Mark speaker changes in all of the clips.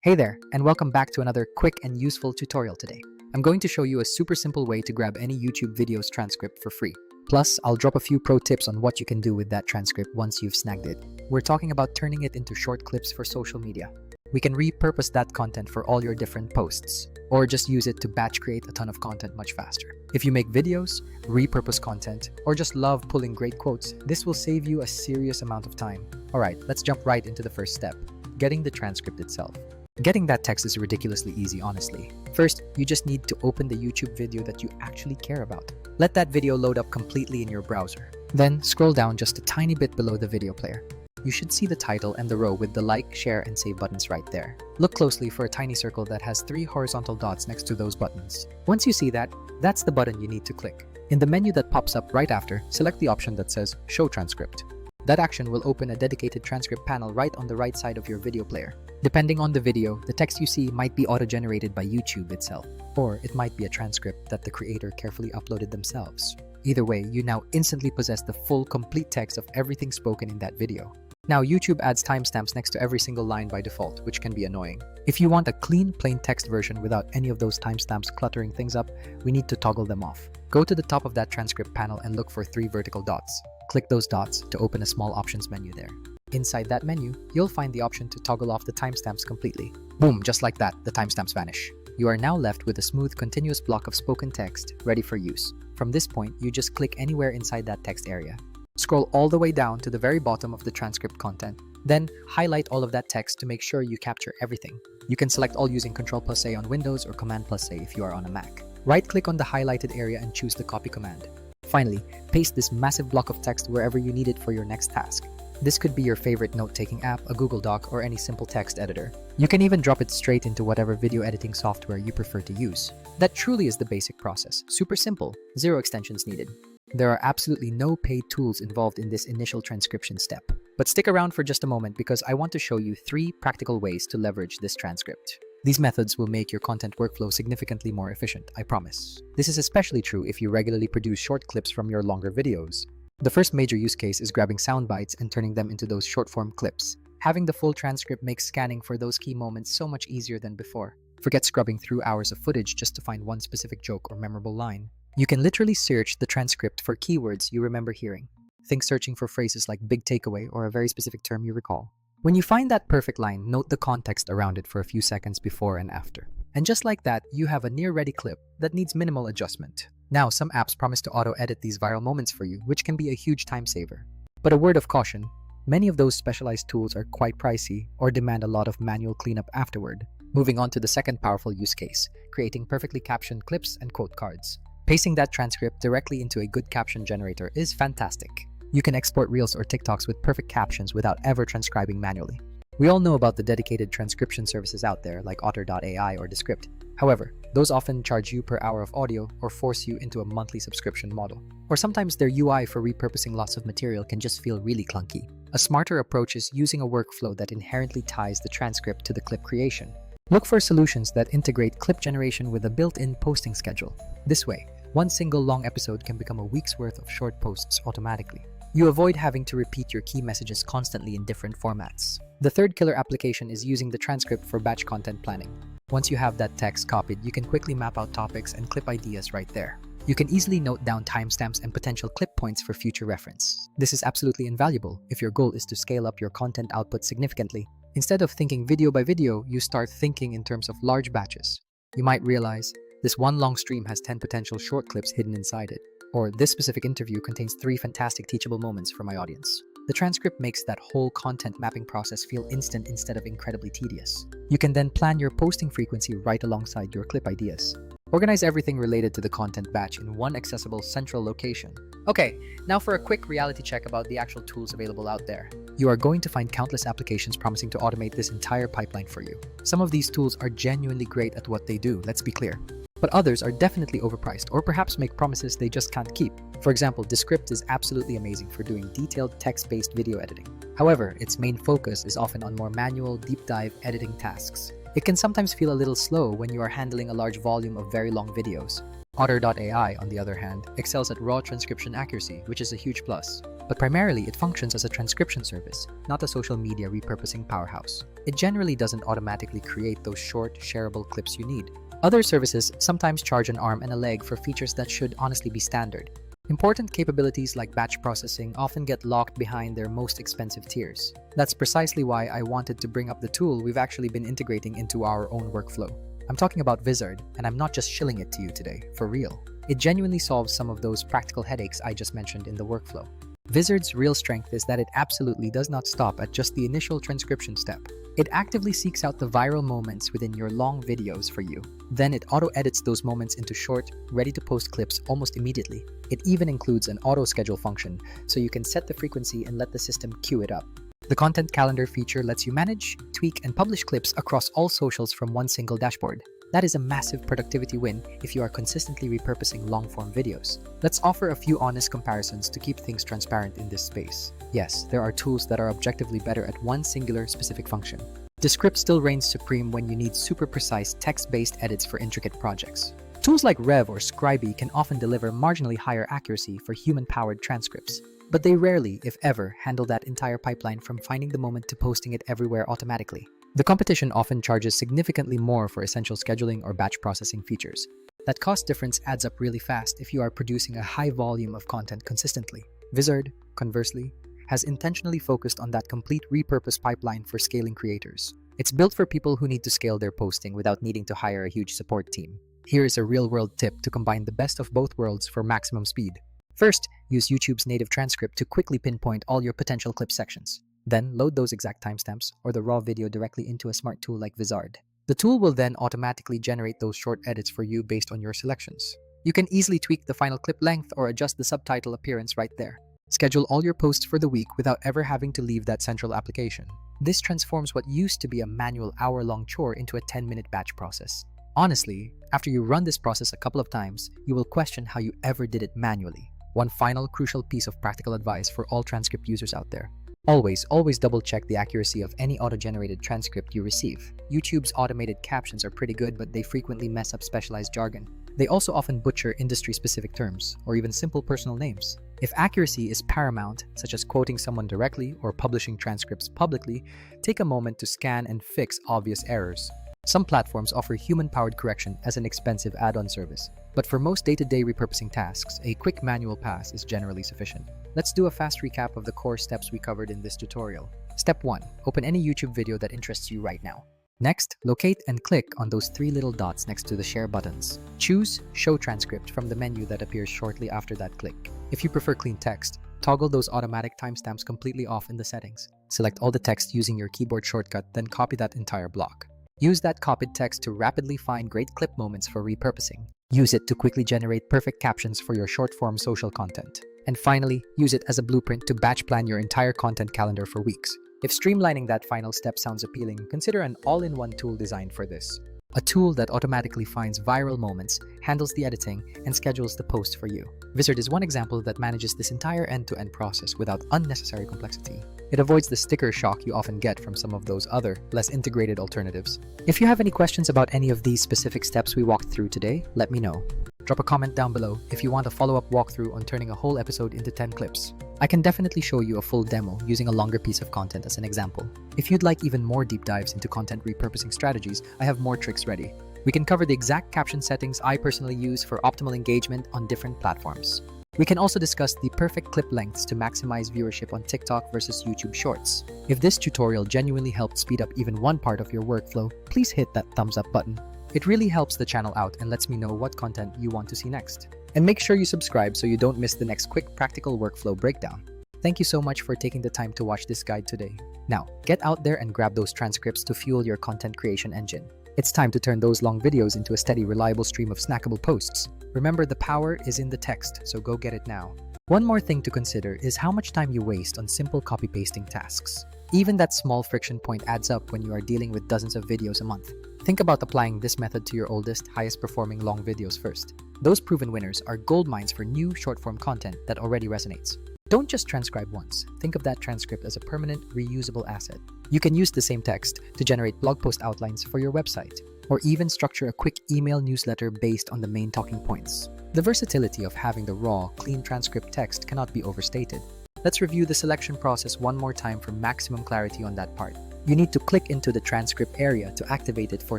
Speaker 1: Hey there, and welcome back to another quick and useful tutorial today. I'm going to show you a super simple way to grab any YouTube video's transcript for free. Plus, I'll drop a few pro tips on what you can do with that transcript once you've snagged it. We're talking about turning it into short clips for social media. We can repurpose that content for all your different posts, or just use it to batch create a ton of content much faster. If you make videos, repurpose content, or just love pulling great quotes, this will save you a serious amount of time. Alright, let's jump right into the first step, getting the transcript itself. Getting that text is ridiculously easy, honestly. First, you just need to open the YouTube video that you actually care about. Let that video load up completely in your browser. Then, scroll down just a tiny bit below the video player. You should see the title and the row with the like, share, and save buttons right there. Look closely for a tiny circle that has 3 horizontal dots next to those buttons. Once you see that, that's the button you need to click. In the menu that pops up right after, select the option that says Show Transcript. That action will open a dedicated transcript panel right on the right side of your video player. Depending on the video, the text you see might be auto-generated by YouTube itself, or it might be a transcript that the creator carefully uploaded themselves. Either way, you now instantly possess the full, complete text of everything spoken in that video. Now, YouTube adds timestamps next to every single line by default, which can be annoying. If you want a clean, plain text version without any of those timestamps cluttering things up, we need to toggle them off. Go to the top of that transcript panel and look for 3 vertical dots. Click those dots to open a small options menu there. Inside that menu, you'll find the option to toggle off the timestamps completely. Boom, just like that, the timestamps vanish. You are now left with a smooth, continuous block of spoken text ready for use. From this point, you just click anywhere inside that text area. Scroll all the way down to the very bottom of the transcript content. Then, highlight all of that text to make sure you capture everything. You can select all using Ctrl+A on Windows or Command+A if you are on a Mac. Right-click on the highlighted area and choose the copy command. Finally, paste this massive block of text wherever you need it for your next task. This could be your favorite note-taking app, a Google Doc, or any simple text editor. You can even drop it straight into whatever video editing software you prefer to use. That truly is the basic process. Super simple, 0 extensions needed. There are absolutely no paid tools involved in this initial transcription step. But stick around for just a moment because I want to show you 3 practical ways to leverage this transcript. These methods will make your content workflow significantly more efficient, I promise. This is especially true if you regularly produce short clips from your longer videos. The first major use case is grabbing soundbites and turning them into those short-form clips. Having the full transcript makes scanning for those key moments so much easier than before. Forget scrubbing through hours of footage just to find one specific joke or memorable line. You can literally search the transcript for keywords you remember hearing. Think searching for phrases like big takeaway or a very specific term you recall. When you find that perfect line, note the context around it for a few seconds before and after. And just like that, you have a near-ready clip that needs minimal adjustment. Now, some apps promise to auto-edit these viral moments for you, which can be a huge time saver. But a word of caution, many of those specialized tools are quite pricey or demand a lot of manual cleanup afterward. Moving on to the second powerful use case, creating perfectly captioned clips and quote cards. Pasting that transcript directly into a good caption generator is fantastic. You can export Reels or TikToks with perfect captions without ever transcribing manually. We all know about the dedicated transcription services out there like Otter.ai or Descript. However, those often charge you per hour of audio or force you into a monthly subscription model. Or sometimes their UI for repurposing lots of material can just feel really clunky. A smarter approach is using a workflow that inherently ties the transcript to the clip creation. Look for solutions that integrate clip generation with a built-in posting schedule. This way, one single long episode can become a week's worth of short posts automatically. You avoid having to repeat your key messages constantly in different formats. The third killer application is using the transcript for batch content planning. Once you have that text copied, you can quickly map out topics and clip ideas right there. You can easily note down timestamps and potential clip points for future reference. This is absolutely invaluable if your goal is to scale up your content output significantly. Instead of thinking video by video, you start thinking in terms of large batches. You might realize, this one long stream has 10 potential short clips hidden inside it. Or this specific interview contains 3 fantastic teachable moments for my audience. The transcript makes that whole content mapping process feel instant instead of incredibly tedious. You can then plan your posting frequency right alongside your clip ideas. Organize everything related to the content batch in one accessible central location. Okay, now for a quick reality check about the actual tools available out there. You are going to find countless applications promising to automate this entire pipeline for you. Some of these tools are genuinely great at what they do, let's be clear. But others are definitely overpriced or perhaps make promises they just can't keep. For example, Descript is absolutely amazing for doing detailed text-based video editing. However, its main focus is often on more manual, deep-dive editing tasks. It can sometimes feel a little slow when you are handling a large volume of very long videos. Otter.ai, on the other hand, excels at raw transcription accuracy, which is a huge plus. but primarily it functions as a transcription service, not a social media repurposing powerhouse. It generally doesn't automatically create those short, shareable clips you need. Other services sometimes charge an arm and a leg for features that should honestly be standard. Important capabilities like batch processing often get locked behind their most expensive tiers. That's precisely why I wanted to bring up the tool we've actually been integrating into our own workflow. I'm talking about Vizard, and I'm not just shilling it to you today, for real. It genuinely solves some of those practical headaches I just mentioned in the workflow. Vizard's real strength is that it absolutely does not stop at just the initial transcription step. It actively seeks out the viral moments within your long videos for you. Then it auto-edits those moments into short, ready-to-post clips almost immediately. It even includes an auto-schedule function, so you can set the frequency and let the system queue it up. The content calendar feature lets you manage, tweak, and publish clips across all socials from one single dashboard. That is a massive productivity win if you are consistently repurposing long-form videos. Let's offer a few honest comparisons to keep things transparent in this space. Yes, there are tools that are objectively better at one singular specific function. Descript still reigns supreme when you need super precise text-based edits for intricate projects. Tools like Rev or Scribey can often deliver marginally higher accuracy for human-powered transcripts, but they rarely, if ever, handle that entire pipeline from finding the moment to posting it everywhere automatically. The competition often charges significantly more for essential scheduling or batch processing features. That cost difference adds up really fast if you are producing a high volume of content consistently. Vizard, conversely, has intentionally focused on that complete repurpose pipeline for scaling creators. It's built for people who need to scale their posting without needing to hire a huge support team. Here is a real-world tip to combine the best of both worlds for maximum speed. First, use YouTube's native transcript to quickly pinpoint all your potential clip sections. Then load those exact timestamps or the raw video directly into a smart tool like Vizard. The tool will then automatically generate those short edits for you based on your selections. You can easily tweak the final clip length or adjust the subtitle appearance right there. Schedule all your posts for the week without ever having to leave that central application. This transforms what used to be a manual hour-long chore into a 10-minute batch process. Honestly, after you run this process a couple of times, you will question how you ever did it manually. One final crucial piece of practical advice for all transcript users out there. Always double-check the accuracy of any auto-generated transcript you receive. YouTube's automated captions are pretty good, but they frequently mess up specialized jargon. They also often butcher industry-specific terms, or even simple personal names. If accuracy is paramount, such as quoting someone directly or publishing transcripts publicly, take a moment to scan and fix obvious errors. Some platforms offer human-powered correction as an expensive add-on service, but for most day-to-day repurposing tasks, a quick manual pass is generally sufficient. Let's do a fast recap of the core steps we covered in this tutorial. Step 1. Open any YouTube video that interests you right now. Next, locate and click on those three little dots next to the share buttons. Choose Show Transcript from the menu that appears shortly after that click. If you prefer clean text, toggle those automatic timestamps completely off in the settings. Select all the text using your keyboard shortcut, then copy that entire block. Use that copied text to rapidly find great clip moments for repurposing. Use it to quickly generate perfect captions for your short-form social content. And finally, use it as a blueprint to batch plan your entire content calendar for weeks. If streamlining that final step sounds appealing, consider an all-in-one tool designed for this. A tool that automatically finds viral moments, handles the editing, and schedules the post for you. Vizard is one example that manages this entire end-to-end process without unnecessary complexity. It avoids the sticker shock you often get from some of those other, less integrated alternatives. If you have any questions about any of these specific steps we walked through today, let me know. Drop a comment down below if you want a follow-up walkthrough on turning a whole episode into 10 clips. I can definitely show you a full demo using a longer piece of content as an example. If you'd like even more deep dives into content repurposing strategies, I have more tricks ready. We can cover the exact caption settings I personally use for optimal engagement on different platforms. We can also discuss the perfect clip lengths to maximize viewership on TikTok versus YouTube Shorts. If this tutorial genuinely helped speed up even one part of your workflow, please hit that thumbs up button. It really helps the channel out and lets me know what content you want to see next. And make sure you subscribe so you don't miss the next quick practical workflow breakdown. Thank you so much for taking the time to watch this guide today. Now, get out there and grab those transcripts to fuel your content creation engine. It's time to turn those long videos into a steady, reliable stream of snackable posts. Remember, the power is in the text, so go get it now. One more thing to consider is how much time you waste on simple copy-pasting tasks. Even that small friction point adds up when you are dealing with dozens of videos a month. Think about applying this method to your oldest, highest-performing long videos first. Those proven winners are gold mines for new short-form content that already resonates. Don't just transcribe once. Think of that transcript as a permanent, reusable asset. You can use the same text to generate blog post outlines for your website, or even structure a quick email newsletter based on the main talking points. The versatility of having the raw, clean transcript text cannot be overstated. Let's review the selection process one more time for maximum clarity on that part. You need to click into the transcript area to activate it for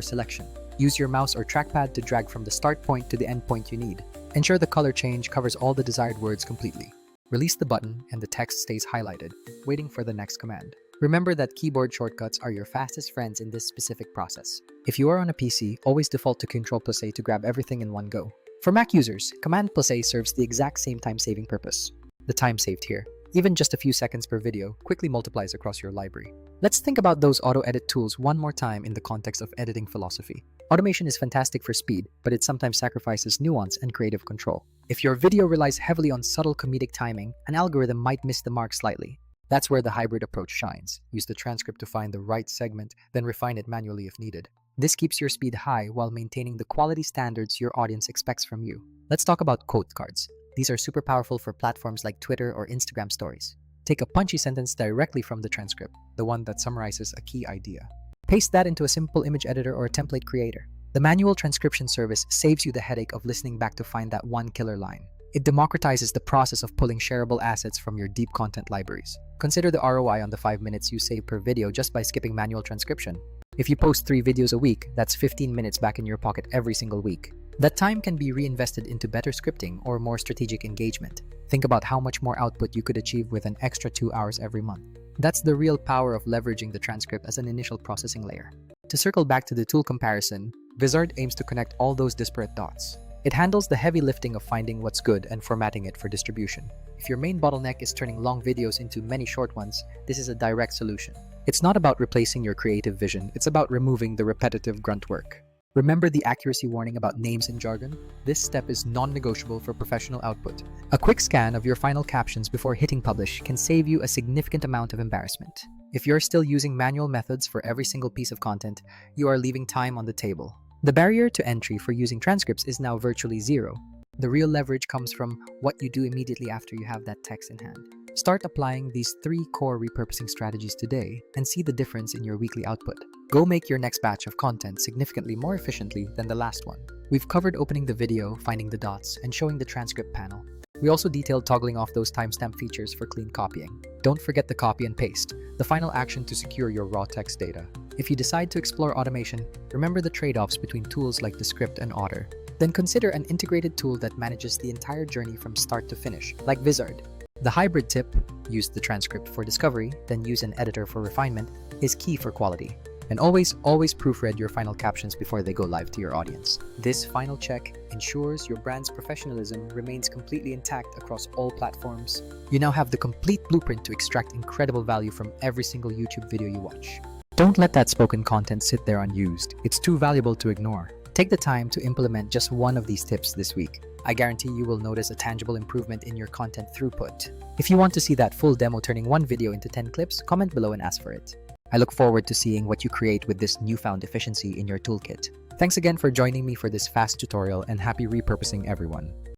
Speaker 1: selection. Use your mouse or trackpad to drag from the start point to the end point you need. Ensure the color change covers all the desired words completely. Release the button and the text stays highlighted, waiting for the next command. Remember that keyboard shortcuts are your fastest friends in this specific process. If you are on a PC, always default to Ctrl+A to grab everything in one go. For Mac users, Command+A serves the exact same time-saving purpose. The time saved here, even just a few seconds per video, quickly multiplies across your library. Let's think about those auto-edit tools one more time in the context of editing philosophy. Automation is fantastic for speed, but it sometimes sacrifices nuance and creative control. If your video relies heavily on subtle comedic timing, an algorithm might miss the mark slightly. That's where the hybrid approach shines. Use the transcript to find the right segment, then refine it manually if needed. This keeps your speed high while maintaining the quality standards your audience expects from you. Let's talk about quote cards. These are super powerful for platforms like Twitter or Instagram stories. Take a punchy sentence directly from the transcript, the one that summarizes a key idea. Paste that into a simple image editor or a template creator. The manual transcription service saves you the headache of listening back to find that one killer line. It democratizes the process of pulling shareable assets from your deep content libraries. Consider the ROI on the 5 minutes you save per video just by skipping manual transcription. If you post 3 videos a week, that's 15 minutes back in your pocket every single week. That time can be reinvested into better scripting or more strategic engagement. Think about how much more output you could achieve with an extra 2 hours every month. That's the real power of leveraging the transcript as an initial processing layer. To circle back to the tool comparison, Vizard aims to connect all those disparate dots. It handles the heavy lifting of finding what's good and formatting it for distribution. If your main bottleneck is turning long videos into many short ones, this is a direct solution. It's not about replacing your creative vision, it's about removing the repetitive grunt work. Remember the accuracy warning about names and jargon? This step is non-negotiable for professional output. A quick scan of your final captions before hitting publish can save you a significant amount of embarrassment. If you're still using manual methods for every single piece of content, you are leaving time on the table. The barrier to entry for using transcripts is now virtually zero. The real leverage comes from what you do immediately after you have that text in hand. Start applying these 3 core repurposing strategies today and see the difference in your weekly output. Go make your next batch of content significantly more efficiently than the last one. We've covered opening the video, finding the dots, and showing the transcript panel. We also detailed toggling off those timestamp features for clean copying. Don't forget the copy and paste, the final action to secure your raw text data. If you decide to explore automation, remember the trade-offs between tools like Descript and Otter. Then consider an integrated tool that manages the entire journey from start to finish, like Vizard. The hybrid tip, use the transcript for discovery, then use an editor for refinement, is key for quality. And always proofread your final captions before they go live to your audience. This final check ensures your brand's professionalism remains completely intact across all platforms. You now have the complete blueprint to extract incredible value from every single YouTube video you watch. Don't let that spoken content sit there unused. It's too valuable to ignore. Take the time to implement just one of these tips this week. I guarantee you will notice a tangible improvement in your content throughput. If you want to see that full demo turning one video into 10 clips, comment below and ask for it. I look forward to seeing what you create with this newfound efficiency in your toolkit. Thanks again for joining me for this fast tutorial, and happy repurposing, everyone.